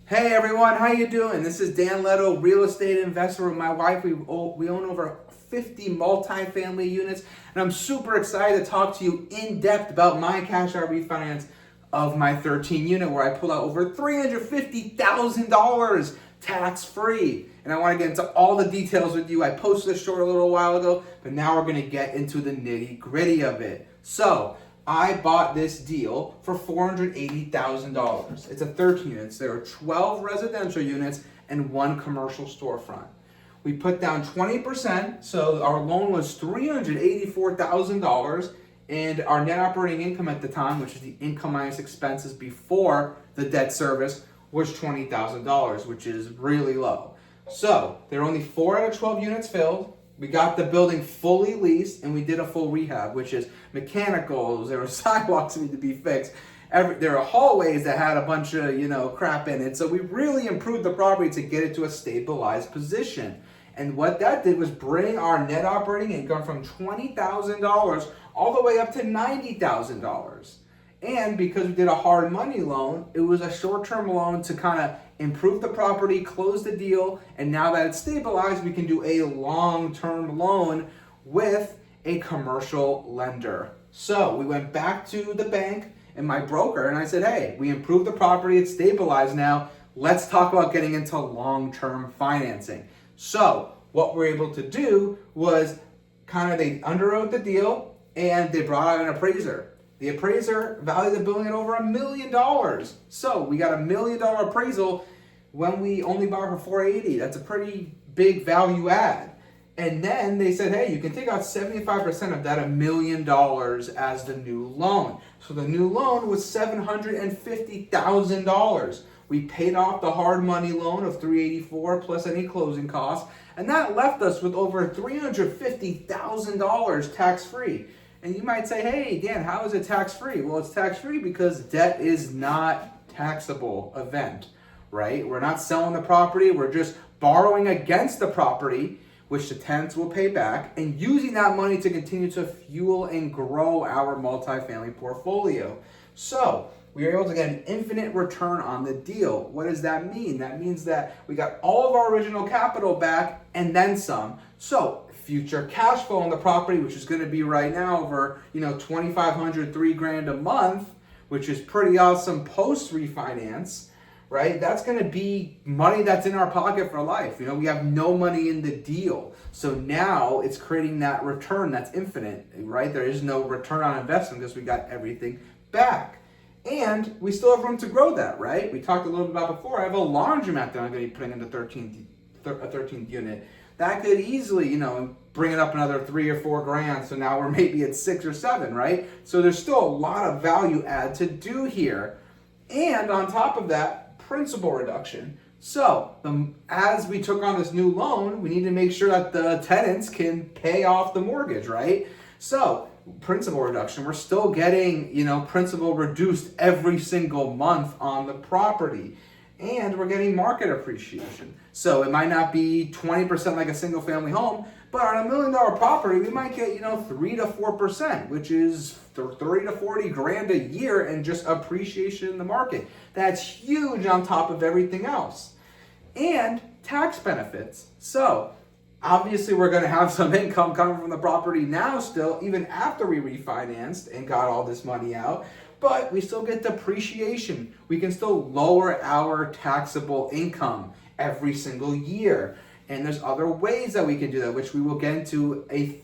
Hey everyone, how you doing? This is Dan Leto, real estate investor with my wife. We own over 50 multifamily units, and I'm super excited to talk to you in depth about my cash out refinance of my 13 unit where I pulled out over $350,000 tax free. And I want to get into all the details with you. I posted this short a little while ago, but now we're going to get into the nitty gritty of it. So, I bought this deal for $480,000. It's a 13 units. There are 12 residential units and one commercial storefront. We put down 20%, so our loan was $384,000, and our net operating income at the time, which is the income minus expenses before the debt service, was $20,000, which is really low. So there are only 4 out of 12 units filled. We got the building fully leased, and we did a full rehab, which is mechanicals. There were sidewalks that need to be fixed. There are hallways that had a bunch of crap in it. So we really improved the property to get it to a stabilized position. And what that did was bring our net operating income from $20,000 all the way up to $90,000. And because we did a hard money loan, it was a short-term loan to kind of improve the property, close the deal, and now that it's stabilized, we can do a long-term loan with a commercial lender. So we went back to the bank and my broker, and I said, hey, we improved the property, it's stabilized now, let's talk about getting into long-term financing. So what we're able to do was they underwrote the deal and they brought out an appraiser. The appraiser valued the building at over $1 million. So we got $1 million appraisal when we only bought for 480. That's a pretty big value add. And then they said, hey, you can take out 75% of that $1 million as the new loan. So the new loan was $750,000. We paid off the hard money loan of $384 plus any closing costs, and that left us with over $350,000 tax-free. And you might say, hey, Dan, how is it tax-free? Well, it's tax-free because debt is not taxable event, right? We're not selling the property. We're just borrowing against the property, which the tenants will pay back, and using that money to continue to fuel and grow our multifamily portfolio. So we were able to get an infinite return on the deal. What does that mean? That means that we got all of our original capital back and then some. So future cash flow on the property, which is going to be right now over $2,500, $3,000 a month, which is pretty awesome post refinance, right? That's going to be money that's in our pocket for life. We have no money in the deal, so now it's creating that return that's infinite, right? There is no return on investment because we got everything back. And we still have room to grow that, right? We talked a little bit about before. I have a laundromat that I'm going to be putting in the 13th unit. That could easily, bring it up another $3,000 or $4,000. So now we're maybe at 6 or 7, right? So there's still a lot of value add to do here. And on top of that, principal reduction. So as we took on this new loan, we need to make sure that the tenants can pay off the mortgage, right? So principal reduction, we're still getting, principal reduced every single month on the property. And we're getting market appreciation. So it might not be 20% like a single family home, but on $1 million property, we might get, 3 to 4%, which is 30 to 40 grand a year in just appreciation in the market. That's huge on top of everything else. And tax benefits. So obviously we're going to have some income coming from the property now still, even after we refinanced and got all this money out. But we still get depreciation. We can still lower our taxable income every single year. And there's other ways that we can do that, which we will get into a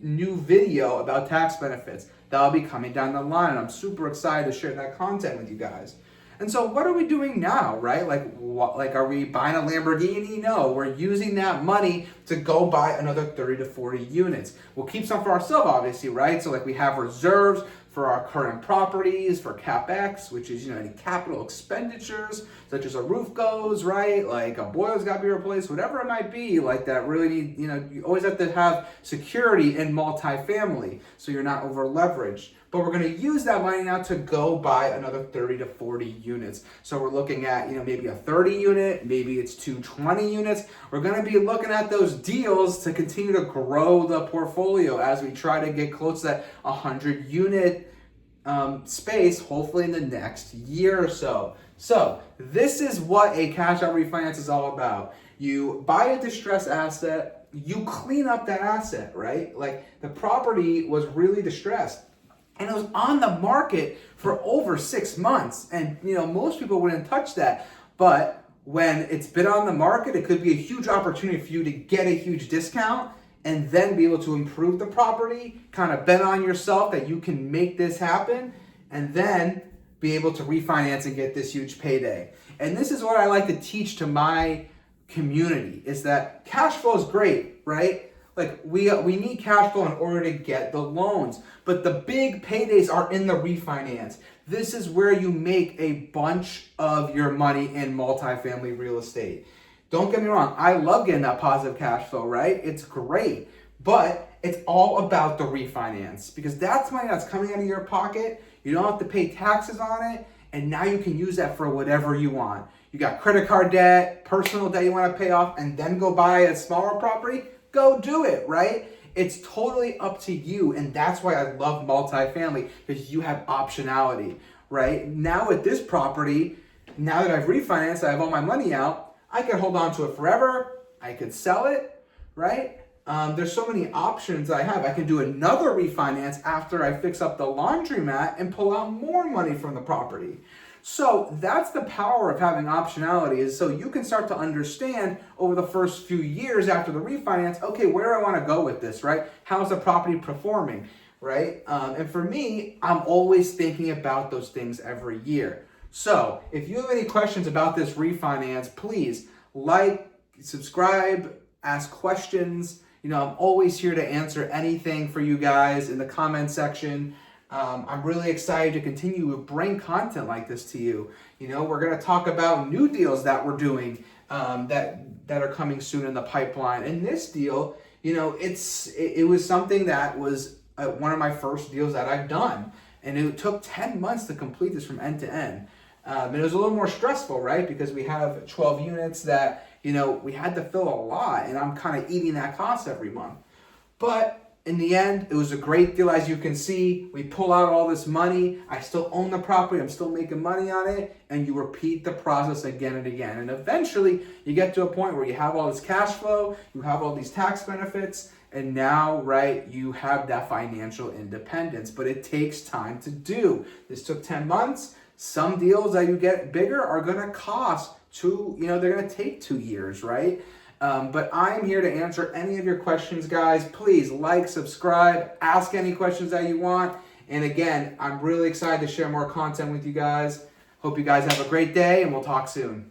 new video about tax benefits. That'll be coming down the line. I'm super excited to share that content with you guys. And so what are we doing now, right? Like are we buying a Lamborghini? No, we're using that money to go buy another 30 to 40 units. We'll keep some for ourselves, obviously, right? So we have reserves for our current properties, for CapEx, which is, any capital expenditures, such as a roof goes, right? Like a boiler's got to be replaced, whatever it might be, like that really need, you always have to have security in multifamily, so you're not over leveraged. But we're going to use that money now to go buy another 30 to 40 units. So we're looking at, maybe a 30 unit, maybe it's 220 units. We're going to be looking at those deals to continue to grow the portfolio as we try to get close to that 100 unit space, hopefully in the next year or so. So this is what a cash out refinance is all about. You buy a distressed asset, you clean up that asset, right? Like the property was really distressed and it was on the market for over 6 months. And most people wouldn't touch that. But when it's been on the market, it could be a huge opportunity for you to get a huge discount and then be able to improve the property, kind of bet on yourself that you can make this happen, and then be able to refinance and get this huge payday. And this is what I like to teach to my community, is that cash flow is great, right? Like we need cash flow in order to get the loans, but the big paydays are in the refinance. This is where you make a bunch of your money in multifamily real estate. Don't get me wrong, I love getting that positive cash flow, right? It's great, but it's all about the refinance, because that's money that's coming out of your pocket. You don't have to pay taxes on it, and now you can use that for whatever you want. You got credit card debt, personal debt you want to pay off, and then go buy a smaller property, go do it, right? It's totally up to you, and that's why I love multifamily, because you have optionality, right? Now with this property, now that I've refinanced, I have all my money out, I could hold on to it forever. I could sell it, right? There's so many options I have. I can do another refinance after I fix up the laundromat and pull out more money from the property. So that's the power of having optionality, is so you can start to understand over the first few years after the refinance, okay, where do I want to go with this, right? How's the property performing, right? And for me, I'm always thinking about those things every year. So if you have any questions about this refinance, please like, subscribe, ask questions. I'm always here to answer anything for you guys in the comment section. I'm really excited to continue to bring content like this to you. We're going to talk about new deals that we're doing that are coming soon in the pipeline. And this deal, it was something that was one of my first deals that I've done. And it took 10 months to complete this from end to end. And it was a little more stressful, right? Because we have 12 units that, we had to fill a lot, and I'm kind of eating that cost every month. But in the end, it was a great deal. As you can see, we pull out all this money. I still own the property. I'm still making money on it. And you repeat the process again and again. And eventually, you get to a point where you have all this cash flow, you have all these tax benefits, and now, right, you have that financial independence. But it takes time to do. This took 10 months. Some deals that you get bigger are going to cost they're going to take 2 years, right? But I'm here to answer any of your questions, guys. Please like, subscribe, ask any questions that you want. And again, I'm really excited to share more content with you guys. Hope you guys have a great day, and we'll talk soon.